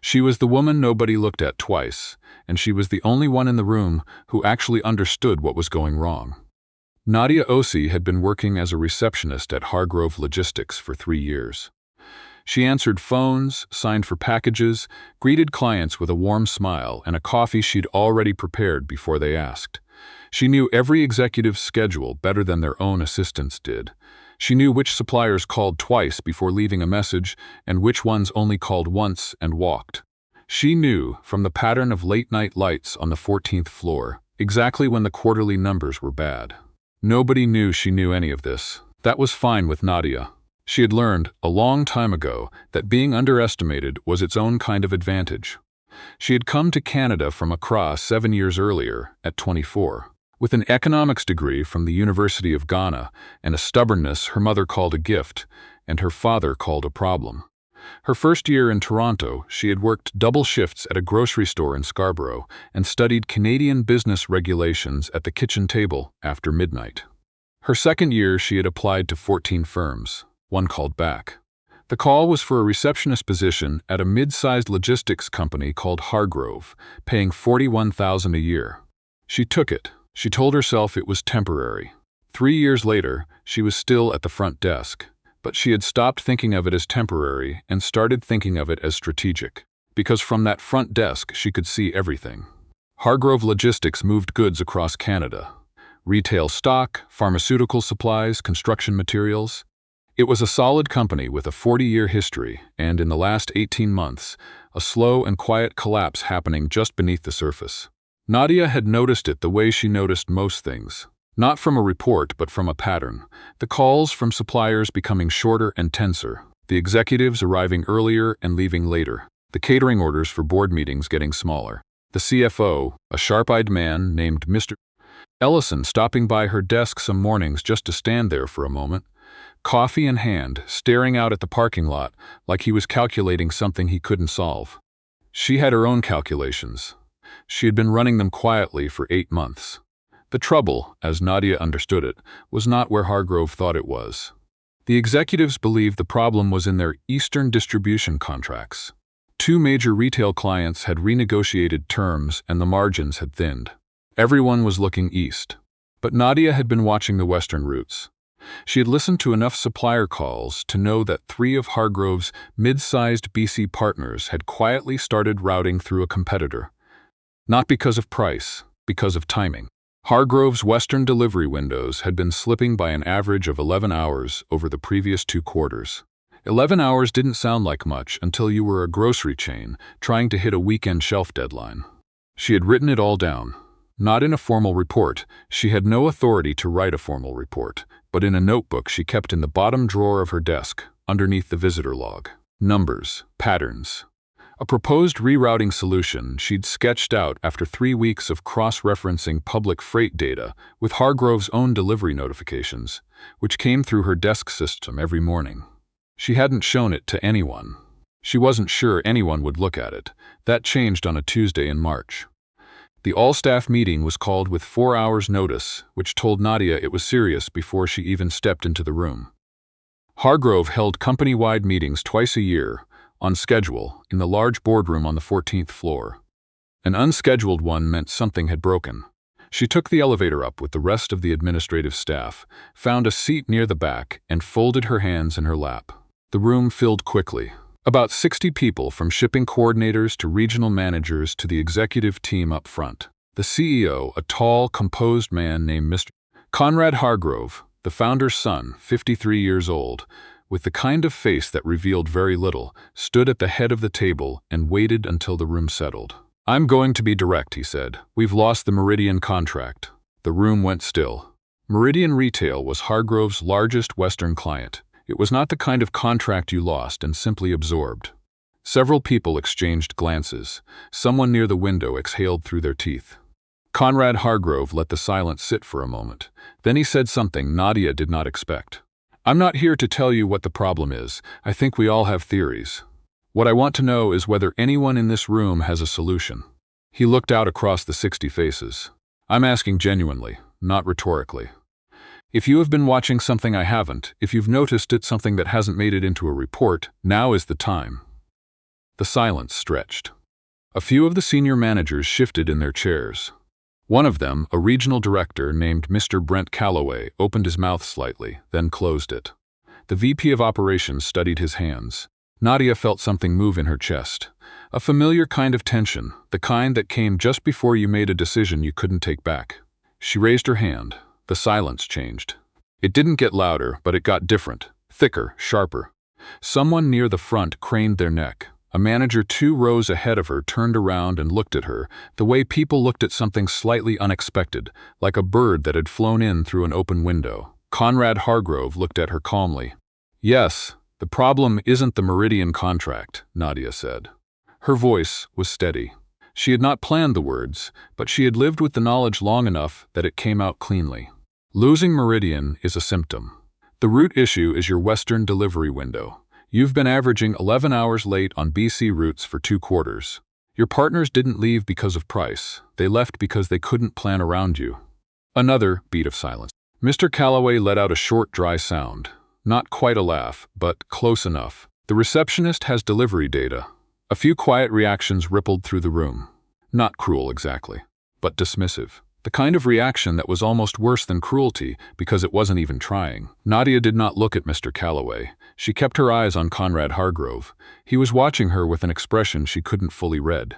She was the woman nobody looked at twice, and she was the only one in the room who actually understood what was going wrong. Nadia Osei had been working as a receptionist at Hargrove Logistics for 3 years. She answered phones, signed for packages, greeted clients with a warm smile and a coffee she'd already prepared before they asked. She knew every executive's schedule better than their own assistants did. She knew which suppliers called twice before leaving a message and which ones only called once and walked. She knew, from the pattern of late-night lights on the 14th floor, exactly when the quarterly numbers were bad. Nobody knew she knew any of this. That was fine with Nadia. She had learned, a long time ago, that being underestimated was its own kind of advantage. She had come to Canada from Accra 7 years earlier, at 24. With an economics degree from the University of Ghana and a stubbornness her mother called a gift and her father called a problem. Her first year in Toronto, she had worked double shifts at a grocery store in Scarborough and studied Canadian business regulations at the kitchen table after midnight. Her second year, she had applied to 14 firms. One called back. The call was for a receptionist position at a mid-sized logistics company called Hargrove, paying $41,000 a year. She took it. She told herself it was temporary. 3 years later, she was still at the front desk, but she had stopped thinking of it as temporary and started thinking of it as strategic, because from that front desk she could see everything. Hargrove Logistics moved goods across Canada. Retail stock, pharmaceutical supplies, construction materials. It was a solid company with a 40-year history, and in the last 18 months, a slow and quiet collapse happening just beneath the surface. Nadia had noticed it the way she noticed most things. Not from a report, but from a pattern. The calls from suppliers becoming shorter and tenser. The executives arriving earlier and leaving later. The catering orders for board meetings getting smaller. The CFO, a sharp-eyed man named Mr. Ellison, stopping by her desk some mornings just to stand there for a moment, coffee in hand, staring out at the parking lot like he was calculating something he couldn't solve. She had her own calculations. She had been running them quietly for 8 months. The trouble, as Nadia understood it, was not where Hargrove thought it was. The executives believed the problem was in their Eastern distribution contracts. 2 major retail clients had renegotiated terms and the margins had thinned. Everyone was looking east. But Nadia had been watching the Western routes. She had listened to enough supplier calls to know that 3 of Hargrove's mid-sized BC partners had quietly started routing through a competitor. Not because of price, because of timing. Hargrove's Western delivery windows had been slipping by an average of 11 hours over the previous 2 quarters. 11 hours didn't sound like much until you were a grocery chain trying to hit a weekend shelf deadline. She had written it all down. Not in a formal report. She had no authority to write a formal report, but in a notebook she kept in the bottom drawer of her desk, underneath the visitor log. Numbers, patterns. A proposed rerouting solution she'd sketched out after 3 weeks of cross-referencing public freight data with Hargrove's own delivery notifications, which came through her desk system every morning. She hadn't shown it to anyone. She wasn't sure anyone would look at it. That changed on a Tuesday in March. The all-staff meeting was called with 4 hours' notice, which told Nadia it was serious before she even stepped into the room. Hargrove held company-wide meetings twice a year, on schedule, in the large boardroom on the 14th floor. An unscheduled one meant something had broken. She took the elevator up with the rest of the administrative staff, found a seat near the back, and folded her hands in her lap. The room filled quickly. About 60 people, from shipping coordinators to regional managers to the executive team up front. The CEO, a tall, composed man named Mr. Conrad Hargrove, the founder's son, 53 years old, with the kind of face that revealed very little, stood at the head of the table and waited until the room settled. "I'm going to be direct," he said. "We've lost the Meridian contract." The room went still. Meridian Retail was Hargrove's largest Western client. It was not the kind of contract you lost and simply absorbed. Several people exchanged glances. Someone near the window exhaled through their teeth. Conrad Hargrove let the silence sit for a moment. Then he said something Nadia did not expect. "I'm not here to tell you what the problem is. I think we all have theories. What I want to know is whether anyone in this room has a solution." He looked out across the 60 faces. "I'm asking genuinely, not rhetorically. If you have been watching something I haven't, if you've noticed it, something that hasn't made it into a report, now is the time." The silence stretched. A few of the senior managers shifted in their chairs. One of them, a regional director named Mr. Brent Calloway, opened his mouth slightly, then closed it. The VP of Operations studied his hands. Nadia felt something move in her chest. A familiar kind of tension, the kind that came just before you made a decision you couldn't take back. She raised her hand. The silence changed. It didn't get louder, but it got different, thicker, sharper. Someone near the front craned their neck. A manager 2 rows ahead of her turned around and looked at her, the way people looked at something slightly unexpected, like a bird that had flown in through an open window. Conrad Hargrove looked at her calmly. "Yes, the problem isn't the Meridian contract," Nadia said. Her voice was steady. She had not planned the words, but she had lived with the knowledge long enough that it came out cleanly. Losing Meridian is a symptom. The root issue is your Western delivery window. You've been averaging 11 hours late on BC routes for 2 quarters. Your partners didn't leave because of price. They left because they couldn't plan around you. Another beat of silence. Mr. Calloway let out a short, dry sound. Not quite a laugh, but close enough. The receptionist has delivery data. A few quiet reactions rippled through the room. Not cruel exactly, but dismissive. The kind of reaction that was almost worse than cruelty because it wasn't even trying. Nadia did not look at Mr. Calloway. She kept her eyes on Conrad Hargrove. He was watching her with an expression she couldn't fully read.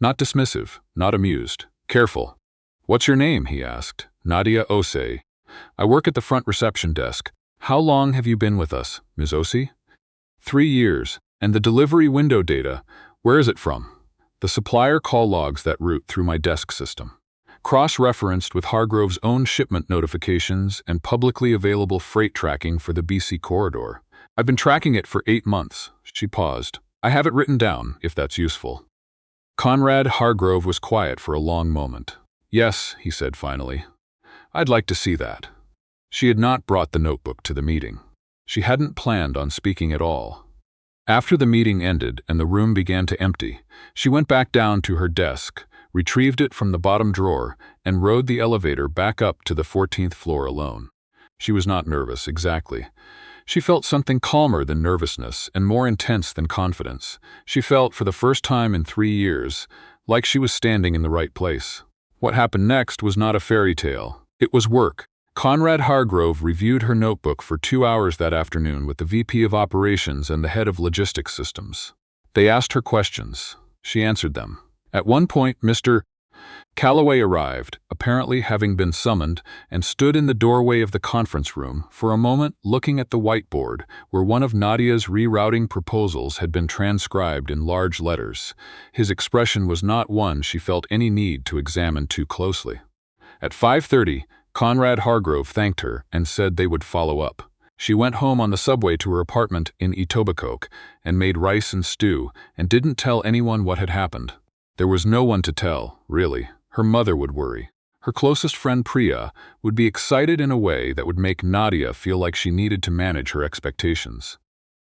Not dismissive, not amused. Careful. "What's your name?" he asked. "Nadia Osei. I work at the front reception desk. How long have you been with us, Ms. Osei?" 3 years. "And the delivery window data, where is it from?" "The supplier call logs that route through my desk system. Cross-referenced with Hargrove's own shipment notifications and publicly available freight tracking for the BC corridor. I've been tracking it for 8 months." She paused. "I have it written down, if that's useful." Conrad Hargrove was quiet for a long moment. "Yes," he said finally. "I'd like to see that." She had not brought the notebook to the meeting. She hadn't planned on speaking at all. After the meeting ended and the room began to empty, she went back down to her desk, retrieved it from the bottom drawer, and rode the elevator back up to the 14th floor alone. She was not nervous, exactly. She felt something calmer than nervousness and more intense than confidence. She felt, for the first time in 3 years, like she was standing in the right place. What happened next was not a fairy tale. It was work. Conrad Hargrove reviewed her notebook for 2 hours that afternoon with the VP of Operations and the head of Logistics Systems. They asked her questions. She answered them. At one point, Mr. Calloway arrived, apparently having been summoned, and stood in the doorway of the conference room for a moment looking at the whiteboard where one of Nadia's rerouting proposals had been transcribed in large letters. His expression was not one she felt any need to examine too closely. At 5:30, Conrad Hargrove thanked her and said they would follow up. She went home on the subway to her apartment in Etobicoke and made rice and stew and didn't tell anyone what had happened. There was no one to tell, really. Her mother would worry. Her closest friend Priya would be excited in a way that would make Nadia feel like she needed to manage her expectations.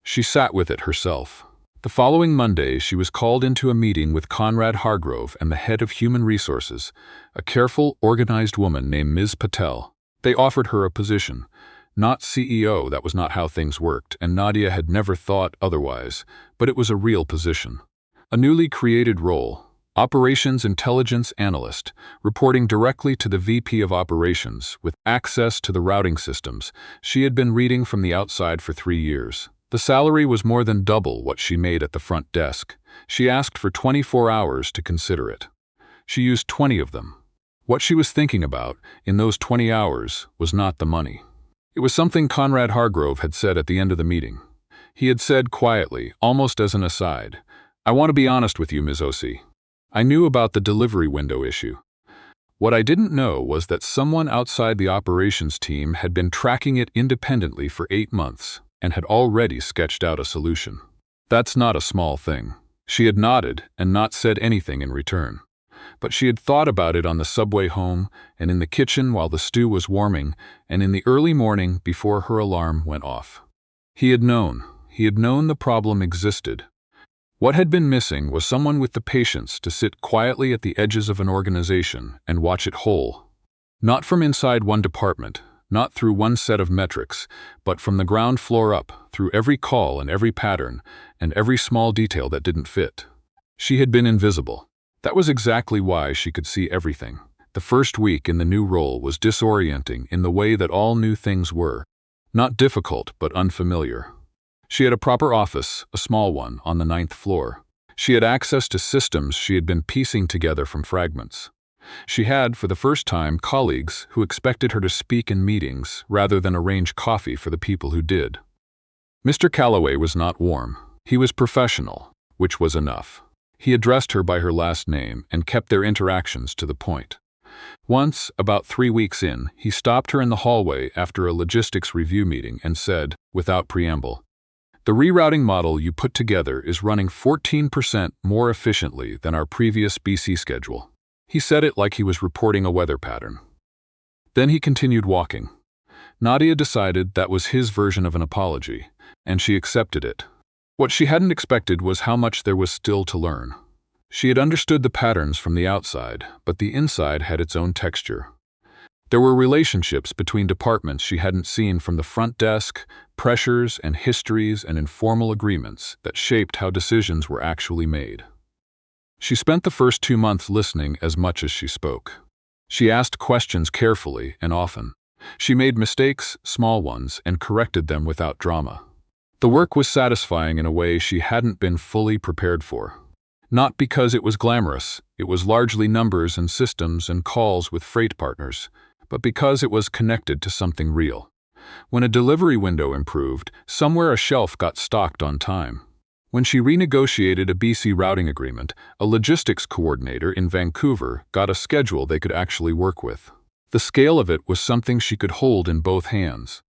She sat with it herself. The following Monday, she was called into a meeting with Conrad Hargrove and the head of Human Resources, a careful, organized woman named Ms. Patel. They offered her a position. Not CEO, that was not how things worked, and Nadia had never thought otherwise, but it was a real position. A newly created role. Operations Intelligence Analyst, reporting directly to the VP of Operations, with access to the routing systems. She had been reading from the outside for 3 years. The salary was more than double what she made at the front desk. She asked for 24 hours to consider it. She used 20 of them. What she was thinking about, in those 20 hours, was not the money. It was something Conrad Hargrove had said at the end of the meeting. He had said quietly, almost as an aside, "I want to be honest with you, Ms. Osei. I knew about the delivery window issue. What I didn't know was that someone outside the operations team had been tracking it independently for 8 months and had already sketched out a solution. That's not a small thing." She had nodded and not said anything in return. But she had thought about it on the subway home and in the kitchen while the stew was warming and in the early morning before her alarm went off. He had known the problem existed. What had been missing was someone with the patience to sit quietly at the edges of an organization and watch it whole. Not from inside one department, not through one set of metrics, but from the ground floor up, through every call and every pattern, and every small detail that didn't fit. She had been invisible. That was exactly why she could see everything. The first week in the new role was disorienting in the way that all new things were. Not difficult, but unfamiliar. She had a proper office, a small one, on the 9th floor. She had access to systems she had been piecing together from fragments. She had, for the first time, colleagues who expected her to speak in meetings rather than arrange coffee for the people who did. Mr. Calloway was not warm. He was professional, which was enough. He addressed her by her last name and kept their interactions to the point. Once, about 3 weeks in, he stopped her in the hallway after a logistics review meeting and said, without preamble, "The rerouting model you put together is running 14% more efficiently than our previous BC schedule." He said it like he was reporting a weather pattern. Then he continued walking. Nadia decided that was his version of an apology, and she accepted it. What she hadn't expected was how much there was still to learn. She had understood the patterns from the outside, but the inside had its own texture. There were relationships between departments she hadn't seen from the front desk, pressures and histories and informal agreements that shaped how decisions were actually made. She spent the first 2 months listening as much as she spoke. She asked questions carefully and often. She made mistakes, small ones, and corrected them without drama. The work was satisfying in a way she hadn't been fully prepared for. Not because it was glamorous, it was largely numbers and systems and calls with freight partners, but because it was connected to something real. When a delivery window improved, somewhere a shelf got stocked on time. When she renegotiated a BC routing agreement, a logistics coordinator in Vancouver got a schedule they could actually work with. The scale of it was something she could hold in both hands.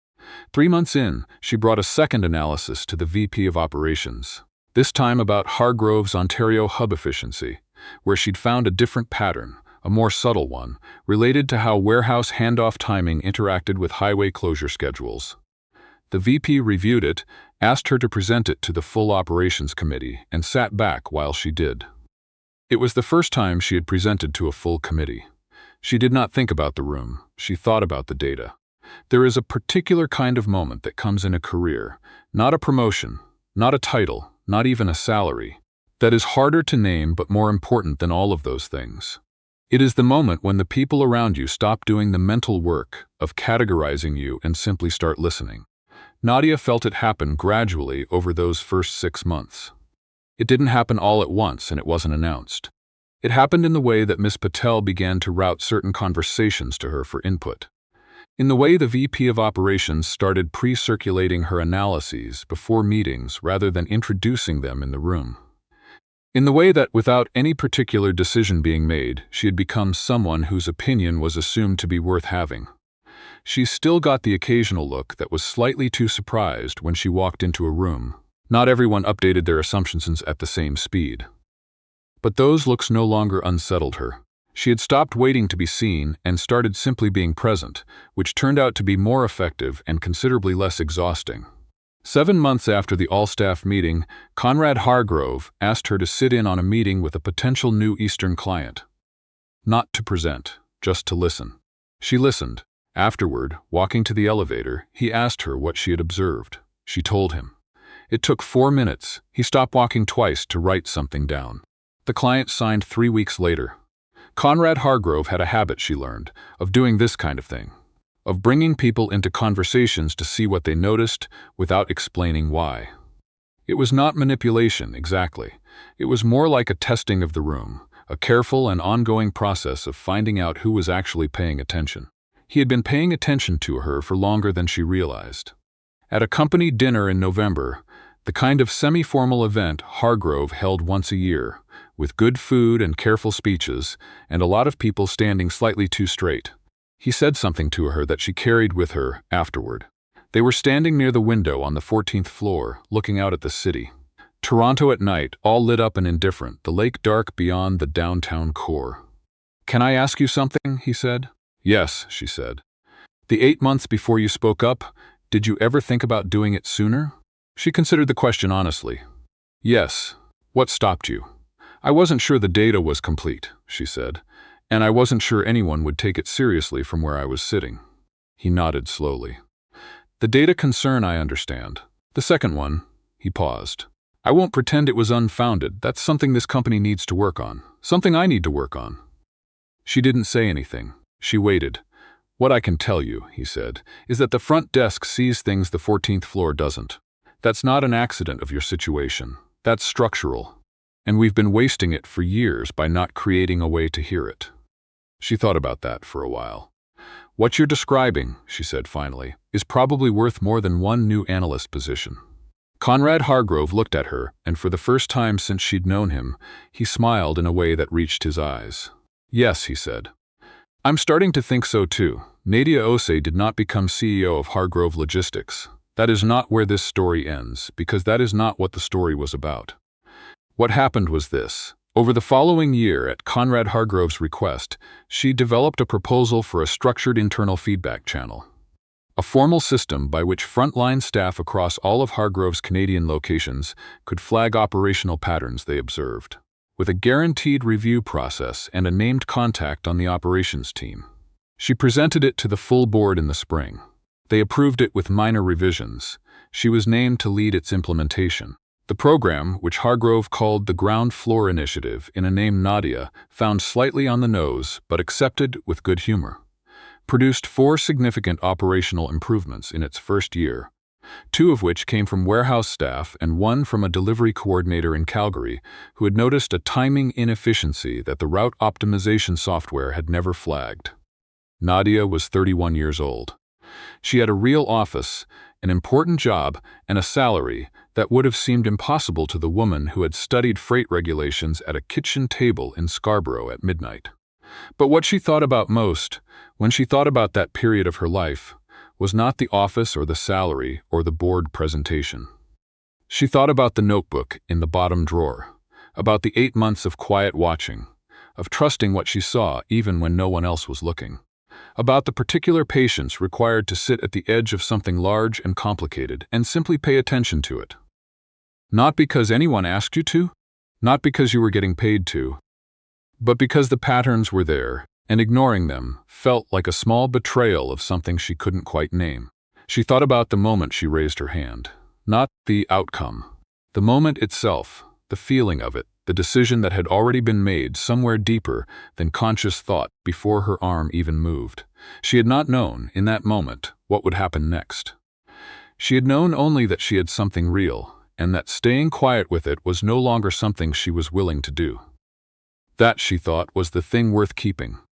3 months in, she brought a second analysis to the VP of Operations. This time about Hargrove's Ontario hub efficiency, where she'd found a different pattern, a more subtle one, related to how warehouse handoff timing interacted with highway closure schedules. The VP reviewed it, asked her to present it to the full operations committee, and sat back while she did. It was the first time she had presented to a full committee. She did not think about the room, she thought about the data. There is a particular kind of moment that comes in a career, not a promotion, not a title, not even a salary, that is harder to name but more important than all of those things. It is the moment when the people around you stop doing the mental work of categorizing you and simply start listening. Nadia felt it happen gradually over those first 6 months. It didn't happen all at once and it wasn't announced. It happened in the way that Ms. Patel began to route certain conversations to her for input. In the way the VP of Operations started pre-circulating her analyses before meetings rather than introducing them in the room. In the way that, without any particular decision being made, she had become someone whose opinion was assumed to be worth having. She still got the occasional look that was slightly too surprised when she walked into a room. Not everyone updated their assumptions at the same speed. But those looks no longer unsettled her. She had stopped waiting to be seen and started simply being present, which turned out to be more effective and considerably less exhausting. 7 months after the all-staff meeting, Conrad Hargrove asked her to sit in on a meeting with a potential new Eastern client. Not to present, just to listen. She listened. Afterward, walking to the elevator, he asked her what she had observed. She told him. It took 4 minutes. He stopped walking twice to write something down. The client signed 3 weeks later. Conrad Hargrove had a habit, she learned, of doing this kind of thing, of bringing people into conversations to see what they noticed without explaining why. It was not manipulation, exactly. It was more like a testing of the room, a careful and ongoing process of finding out who was actually paying attention. He had been paying attention to her for longer than she realized. At a company dinner in November, the kind of semi-formal event Hargrove held once a year, with good food and careful speeches, and a lot of people standing slightly too straight. He said something to her that she carried with her afterward. They were standing near the window on the 14th floor, looking out at the city. Toronto at night, all lit up and indifferent, the lake dark beyond the downtown core. "Can I ask you something?" he said. "Yes," she said. "The 8 months before you spoke up, did you ever think about doing it sooner?" She considered the question honestly. "Yes. What stopped you?" "I wasn't sure the data was complete," she said, "and I wasn't sure anyone would take it seriously from where I was sitting." He nodded slowly. The data concern I understand. The second one, he paused. I won't pretend it was unfounded. That's something this company needs to work on. Something I need to work on. She didn't say anything. She waited. What I can tell you, he said, is that the front desk sees things the 14th floor doesn't. That's not an accident of your situation. That's structural. And we've been wasting it for years by not creating a way to hear it. She thought about that for a while. What you're describing, she said finally, is probably worth more than one new analyst position. Conrad Hargrove looked at her, and for the first time since she'd known him, he smiled in a way that reached his eyes. Yes, he said. I'm starting to think so too. Nadia Osei did not become CEO of Hargrove Logistics. That is not where this story ends, because that is not what the story was about. What happened was this. Over the following year, at Conrad Hargrove's request, she developed a proposal for a structured internal feedback channel. A formal system by which frontline staff across all of Hargrove's Canadian locations could flag operational patterns they observed, with a guaranteed review process and a named contact on the operations team. She presented it to the full board in the spring. They approved it with minor revisions. She was named to lead its implementation. The program, which Hargrove called the Ground Floor Initiative in a name Nadia found slightly on the nose but accepted with good humor, produced 4 significant operational improvements in its first year, 2 of which came from warehouse staff and 1 from a delivery coordinator in Calgary who had noticed a timing inefficiency that the route optimization software had never flagged. Nadia was 31 years old. She had a real office, an important job, and a salary that would have seemed impossible to the woman who had studied freight regulations at a kitchen table in Scarborough at midnight. But what she thought about most, when she thought about that period of her life, was not the office or the salary or the board presentation. She thought about the notebook in the bottom drawer, about the 8 months of quiet watching, of trusting what she saw even when no one else was looking, about the particular patience required to sit at the edge of something large and complicated and simply pay attention to it. Not because anyone asked you to, not because you were getting paid to, but because the patterns were there, and ignoring them felt like a small betrayal of something she couldn't quite name. She thought about the moment she raised her hand, not the outcome, the moment itself, the feeling of it, the decision that had already been made somewhere deeper than conscious thought before her arm even moved. She had not known, in that moment, what would happen next. She had known only that she had something real, and that staying quiet with it was no longer something she was willing to do. That, she thought, was the thing worth keeping.